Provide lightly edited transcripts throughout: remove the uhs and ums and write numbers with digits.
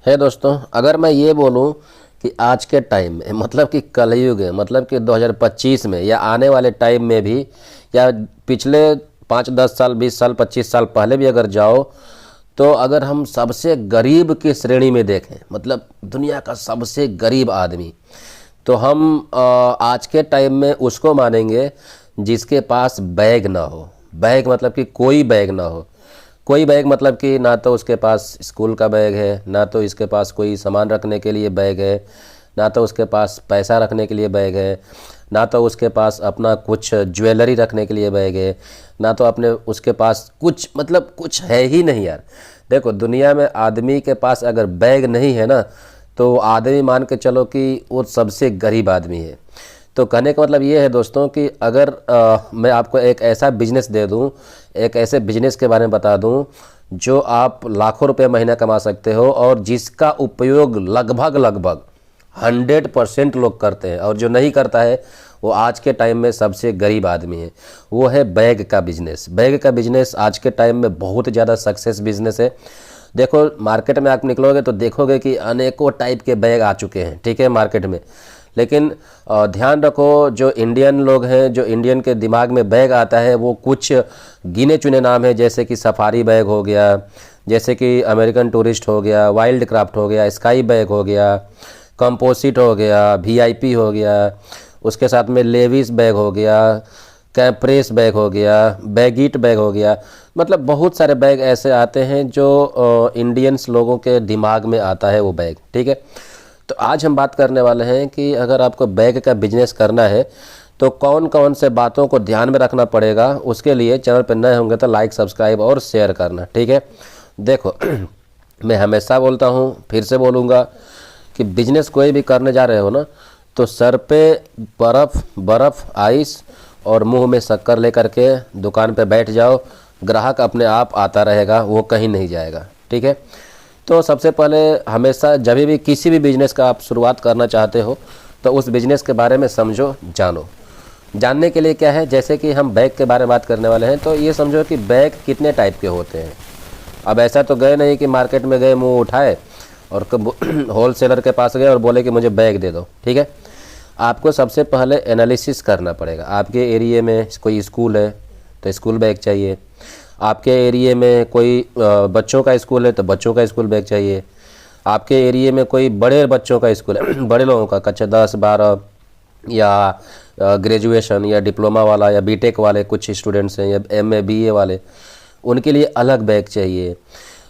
है दोस्तों, अगर मैं ये बोलूं कि आज के टाइम में मतलब कि कलयुग है, मतलब कि 2025 में या आने वाले टाइम में भी, या पिछले 5 10 साल 20 साल 25 साल पहले भी अगर जाओ, तो अगर हम सबसे गरीब की श्रेणी में देखें, मतलब दुनिया का सबसे गरीब आदमी, तो हम आज के टाइम में उसको मानेंगे जिसके पास बैग ना हो। बैग मतलब कि कोई बैग ना हो। कोई बैग मतलब कि ना तो उसके पास स्कूल का बैग है, ना तो इसके पास कोई सामान रखने के लिए बैग है, ना तो उसके पास पैसा रखने के लिए बैग है, ना तो उसके पास अपना कुछ ज्वेलरी रखने के लिए बैग है, ना तो अपने उसके पास कुछ, मतलब कुछ है ही नहीं यार। देखो, दुनिया में आदमी के पास अगर बैग नहीं है ना, तो आदमी मान के चलो कि वो सबसे गरीब आदमी है। तो कहने का मतलब ये है दोस्तों कि अगर मैं आपको एक ऐसा बिजनेस दे दूं, एक ऐसे बिजनेस के बारे में बता दूं जो आप लाखों रुपए महीना कमा सकते हो, और जिसका उपयोग लगभग लगभग 100% लोग करते हैं, और जो नहीं करता है वो आज के टाइम में सबसे गरीब आदमी है। वो है बैग का बिजनेस। बैग का बिजनेस आज के टाइम में बहुत ज़्यादा सक्सेस बिजनेस है। देखो, मार्केट में आप निकलोगे तो देखोगे कि अनेकों टाइप के बैग आ चुके हैं, ठीक है, मार्केट में। लेकिन ध्यान रखो, जो इंडियन लोग हैं, जो इंडियन के दिमाग में बैग आता है वो कुछ गिने चुने नाम है, जैसे कि सफारी बैग हो गया, जैसे कि अमेरिकन टूरिस्ट हो गया, वाइल्ड क्राफ्ट हो गया, स्काई बैग हो गया, कंपोजिट हो गया, वीआईपी हो गया, उसके साथ में लेविस बैग हो गया, कैप्रेस बैग हो गया, बैगिट बैग हो गया। मतलब बहुत सारे बैग ऐसे आते हैं जो इंडियंस लोगों के दिमाग में आता है वो बैग, ठीक है। तो आज हम बात करने वाले हैं कि अगर आपको बैग का बिजनेस करना है तो कौन कौन से बातों को ध्यान में रखना पड़ेगा। उसके लिए चैनल पर नए होंगे तो लाइक सब्सक्राइब और शेयर करना, ठीक है। देखो मैं हमेशा बोलता हूँ, फिर से बोलूँगा कि बिजनेस कोई भी करने जा रहे हो ना, तो सर पे बर्फ़ बर्फ़ आइस और मुंह में शक्कर लेकर के दुकान पे बैठ जाओ। ग्राहक अपने आप आता रहेगा, वो कहीं नहीं जाएगा, ठीक है। तो सबसे पहले हमेशा जब भी किसी भी बिजनेस का आप शुरुआत करना चाहते हो तो उस बिजनेस के बारे में समझो, जानो। जानने के लिए क्या है, जैसे कि हम बैग के बारे में बात करने वाले हैं, तो ये समझो कि बैग कितने टाइप के होते हैं। अब ऐसा तो गए नहीं कि मार्केट में गए, मुंह उठाए और होल सेलर के पास गए और बोले कि मुझे बैग दे दो, ठीक है। आपको सबसे पहले एनालिसिस करना पड़ेगा। आपके एरिए में कोई स्कूल है तो स्कूल बैग चाहिए, आपके एरिए में कोई बच्चों का स्कूल है तो बच्चों का स्कूल बैग चाहिए, आपके एरिए में कोई बड़े बच्चों का स्कूल है बड़े लोगों का, कक्षा 10 12 या ग्रेजुएशन या डिप्लोमा वाला या बीटेक वाले कुछ स्टूडेंट्स हैं, या एमए बीए वाले, उनके लिए अलग बैग चाहिए।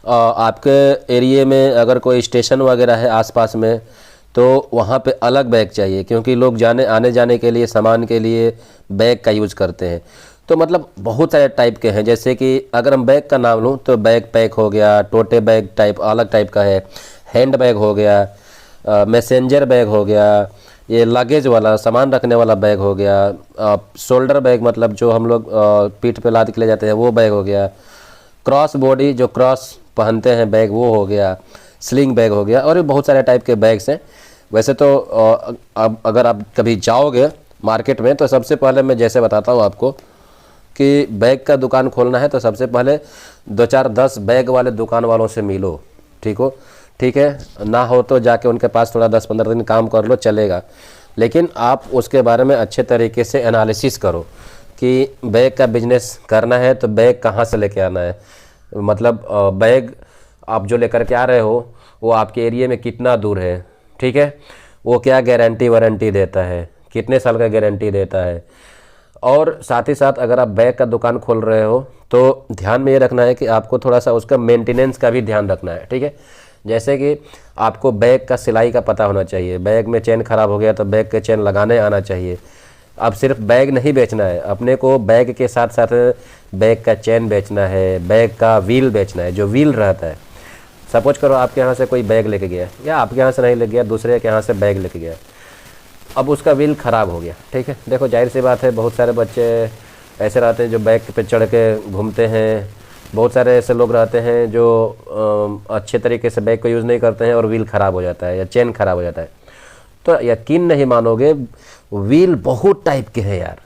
आपके एरिए में अगर कोई स्टेशन वगैरह है आसपास में तो वहाँ पे अलग बैग चाहिए, क्योंकि लोग जाने आने जाने के लिए, सामान के लिए बैग का यूज़ करते हैं। तो मतलब बहुत सारे टाइप के हैं। जैसे कि अगर हम बैग का नाम लूँ तो बैग पैक हो गया, टोटे बैग टाइप अलग टाइप का है, हैंड बैग हो गया, मैसेंजर बैग हो गया, ये लगेज वाला सामान रखने वाला बैग हो गया, शोल्डर बैग मतलब जो हम लोग पीठ पे लाद के ले जाते हैं वो बैग हो गया, क्रॉस बॉडी जो क्रॉस पहनते हैं बैग वो हो गया, स्लिंग बैग हो गया, और भी बहुत सारे टाइप के बैग्स हैं। वैसे तो अब अगर आप कभी जाओगे मार्केट में तो सबसे पहले मैं जैसे बताता हूँ आपको कि बैग का दुकान खोलना है तो सबसे पहले 2 4 10 बैग वाले दुकान वालों से मिलो, ठीक है। ना हो तो जाके उनके पास थोड़ा 10 15 दिन काम कर लो, चलेगा। लेकिन आप उसके बारे में अच्छे तरीके से एनालिसिस करो कि बैग का बिजनेस करना है तो बैग कहाँ से लेके आना है। मतलब बैग आप जो लेकर के आ रहे हो वो आपके एरिया में कितना दूर है, ठीक है। वो क्या गारंटी वारंटी देता है, कितने साल का गारंटी देता है। और साथ ही साथ अगर आप बैग का दुकान खोल रहे हो तो ध्यान में ये रखना है कि आपको थोड़ा सा उसका मेंटेनेंस का भी ध्यान रखना है, ठीक है। जैसे कि आपको बैग का सिलाई का पता होना चाहिए। बैग में चेन ख़राब हो गया तो बैग के चेन लगाने आना चाहिए। अब सिर्फ बैग नहीं बेचना है, अपने को बैग के साथ साथ बैग का चेन बेचना है, बैग का व्हील बेचना है, जो व्हील रहता है। सपोज करो आपके यहाँ से कोई बैग लेके गया, या आपके यहाँ से नहीं लेके गया, दूसरे के यहाँ से बैग लेके गया, अब उसका व्हील ख़राब हो गया, ठीक है। देखो जाहिर सी बात है, बहुत सारे बच्चे ऐसे रहते हैं जो बैग पे चढ़ के घूमते हैं, बहुत सारे ऐसे लोग रहते हैं जो अच्छे तरीके से बैग को यूज़ नहीं करते हैं और व्हील ख़राब हो जाता है या चेन ख़राब हो जाता है। तो यकीन नहीं मानोगे, व्हील बहुत टाइप के हैं यार।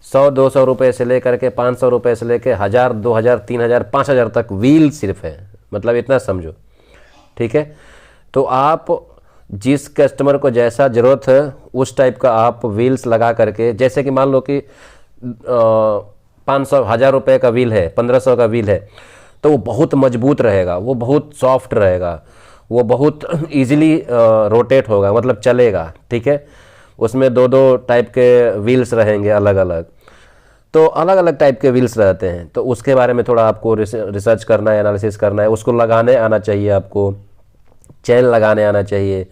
100 200 रुपये से लेकर के 500 रुपये से लेकर 1000 2000 3000 5000 तक व्हील सिर्फ है, मतलब इतना समझो, ठीक है। तो आप जिस कस्टमर को जैसा ज़रूरत है उस टाइप का आप व्हील्स लगा करके, जैसे कि मान लो कि 500 1000 रुपये का व्हील है, 1500 का व्हील है, तो वो बहुत मजबूत रहेगा, वो बहुत सॉफ्ट रहेगा, वो बहुत इजीली रोटेट होगा, मतलब चलेगा। ठीक है, उसमें दो दो टाइप के व्हील्स रहेंगे अलग अलग, तो अलग अलग टाइप के व्हील्स रहते हैं। तो उसके बारे में थोड़ा आपको रिसर्च करना है, एनालिसिस करना है, उसको लगाने आना चाहिए, आपको चैन लगाने आना चाहिए।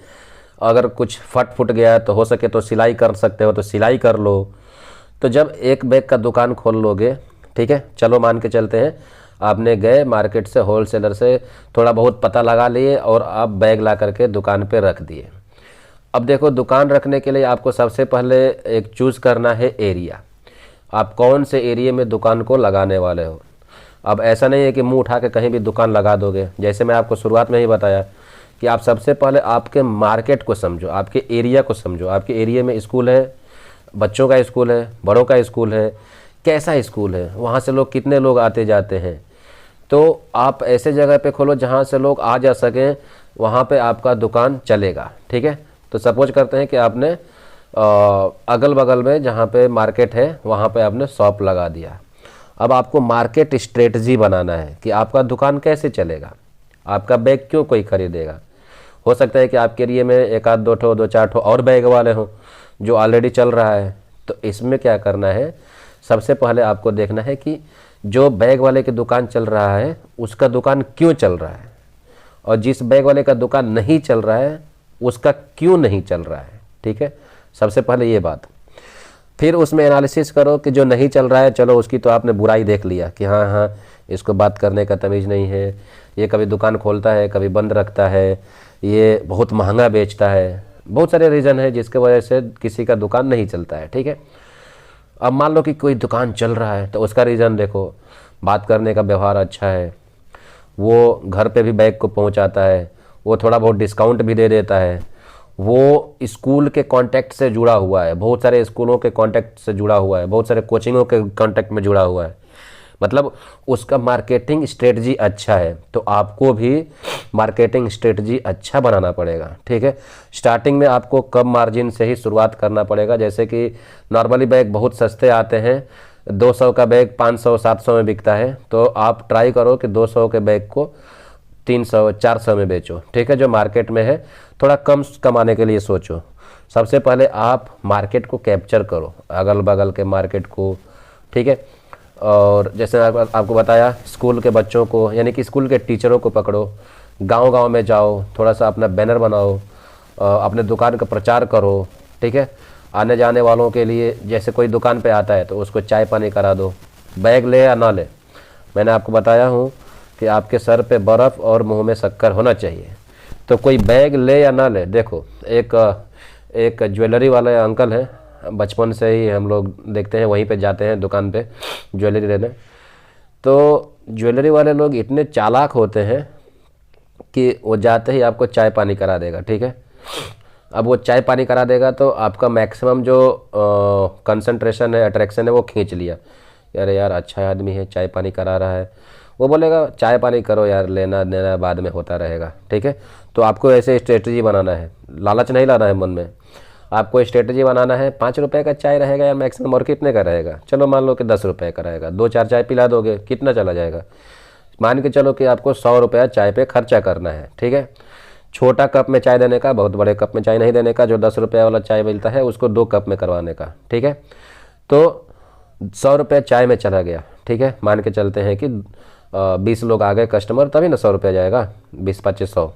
अगर कुछ फट फुट गया है तो हो सके तो सिलाई कर सकते हो तो सिलाई कर लो। तो जब एक बैग का दुकान खोल लोगे, ठीक है, चलो मान के चलते हैं आपने गए मार्केट से, होलसेलर से थोड़ा बहुत पता लगा लिए और आप बैग ला करके दुकान पे रख दिए। अब देखो, दुकान रखने के लिए आपको सबसे पहले एक चूज़ करना है एरिया। आप कौन से एरिया में दुकान को लगाने वाले हो। अब ऐसा नहीं है कि मुंह उठा के कहीं भी दुकान लगा दोगे। जैसे मैं आपको शुरुआत में ही बताया कि आप सबसे पहले आपके मार्केट को समझो, आपके एरिया को समझो। आपके एरिया में स्कूल है, बच्चों का स्कूल है, बड़ों का स्कूल है, कैसा स्कूल है, वहाँ से लोग कितने लोग आते जाते हैं। तो आप ऐसे जगह पे खोलो जहाँ से लोग आ जा सकें, वहाँ पे आपका दुकान चलेगा। ठीक है, तो सपोज करते हैं कि आपने अगल बगल में जहाँ पे मार्केट है वहाँ पे आपने शॉप लगा दिया। अब आपको मार्केट स्ट्रेटजी बनाना है कि आपका दुकान कैसे चलेगा, आपका बैग क्यों कोई खरीदेगा। हो सकता है कि आपके एरिया में एक आध दो चार ठो और बैग वाले हों जो ऑलरेडी चल रहा है। तो इसमें क्या करना है, सबसे पहले आपको देखना है कि जो बैग वाले की दुकान चल रहा है उसका दुकान क्यों चल रहा है, और जिस बैग वाले का दुकान नहीं चल रहा है उसका क्यों नहीं चल रहा है। ठीक है, सबसे पहले ये बात। फिर उसमें एनालिसिस करो कि जो नहीं चल रहा है, चलो उसकी तो आपने बुराई देख लिया कि हाँ हाँ इसको बात करने का तमीज़ नहीं है, ये कभी दुकान खोलता है कभी बंद रखता है, ये बहुत महंगा बेचता है। बहुत सारे रीज़न है जिसके वजह से किसी का दुकान नहीं चलता है। ठीक है, अब मान लो कि कोई दुकान चल रहा है तो उसका रीज़न देखो, बात करने का व्यवहार अच्छा है, वो घर पे भी बैग को पहुंचाता है, वो थोड़ा बहुत डिस्काउंट भी दे देता है, वो स्कूल के कांटेक्ट से जुड़ा हुआ है, बहुत सारे स्कूलों के कांटेक्ट से जुड़ा हुआ है, बहुत सारे कोचिंगों के कांटेक्ट में जुड़ा हुआ है, मतलब उसका मार्केटिंग स्ट्रेटजी अच्छा है। तो आपको भी मार्केटिंग स्ट्रेटजी अच्छा बनाना पड़ेगा। ठीक है, स्टार्टिंग में आपको कम मार्जिन से ही शुरुआत करना पड़ेगा। जैसे कि नॉर्मली बैग बहुत सस्ते आते हैं, 200 का बैग 500-700 में बिकता है, तो आप ट्राई करो कि 200 के बैग को 300-400 में बेचो। ठीक है, जो मार्केट में है थोड़ा कम कमाने के लिए सोचो। सबसे पहले आप मार्केट को कैप्चर करो, अगल बगल के मार्केट को। ठीक है, और जैसे आपको बताया स्कूल के बच्चों को, यानी कि स्कूल के टीचरों को पकड़ो, गांव-गांव में जाओ, थोड़ा सा अपना बैनर बनाओ, अपने दुकान का प्रचार करो। ठीक है, आने जाने वालों के लिए, जैसे कोई दुकान पे आता है तो उसको चाय पानी करा दो, बैग ले या ना ले। मैंने आपको बताया हूँ कि आपके सर पे बर्फ़ और मुंह में शक्कर होना चाहिए। तो कोई बैग ले या ना ले, देखो एक ज्वेलरी वाले अंकल हैं, बचपन से ही हम लोग देखते हैं, वहीं पे जाते हैं दुकान पे ज्वेलरी लेने। तो ज्वेलरी वाले लोग इतने चालाक होते हैं कि वो जाते ही आपको चाय पानी करा देगा। ठीक है, अब वो चाय पानी करा देगा तो आपका मैक्सिमम जो कंसंट्रेशन है, अट्रैक्शन है, वो खींच लिया। यार यार अच्छा आदमी है, चाय पानी करा रहा है, वो बोलेगा चाय पानी करो यार, लेना देना बाद में होता रहेगा। ठीक है, तो आपको ऐसे स्ट्रेटजी बनाना है, लालच नहीं लाना है मन में। आपको स्ट्रेटजी बनाना है, 5 रुपये का चाय रहेगा या मैक्सिमम, और कितने का रहेगा, चलो मान लो कि 10 रुपये का रहेगा, 2-4 चाय पिला दोगे, कितना चला जाएगा। मान के चलो कि आपको 100 रुपया चाय पे खर्चा करना है। ठीक है, छोटा कप में चाय देने का, बहुत बड़े कप में चाय नहीं देने का। जो 10 रुपये वाला चाय मिलता है उसको 2 कप में करवाने का। ठीक है, तो 100 रुपया चाय में चला गया। ठीक है, मान के चलते हैं कि 20 लोग आ गए कस्टमर, तभी ना 100 रुपया जाएगा, 20-25-100।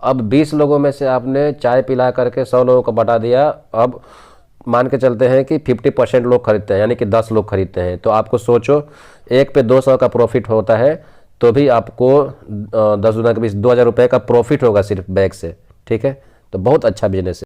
अब 20 लोगों में से आपने चाय पिला करके 100 लोगों को बता दिया। अब मान के चलते हैं कि 50% लोग खरीदते हैं, यानी कि 10 लोग खरीदते हैं। तो आपको सोचो, एक पे 200 का प्रॉफिट होता है, तो भी आपको 10 गुना के 20 2000 रुपये का प्रॉफिट होगा सिर्फ बैग से। ठीक है, तो बहुत अच्छा बिजनेस है।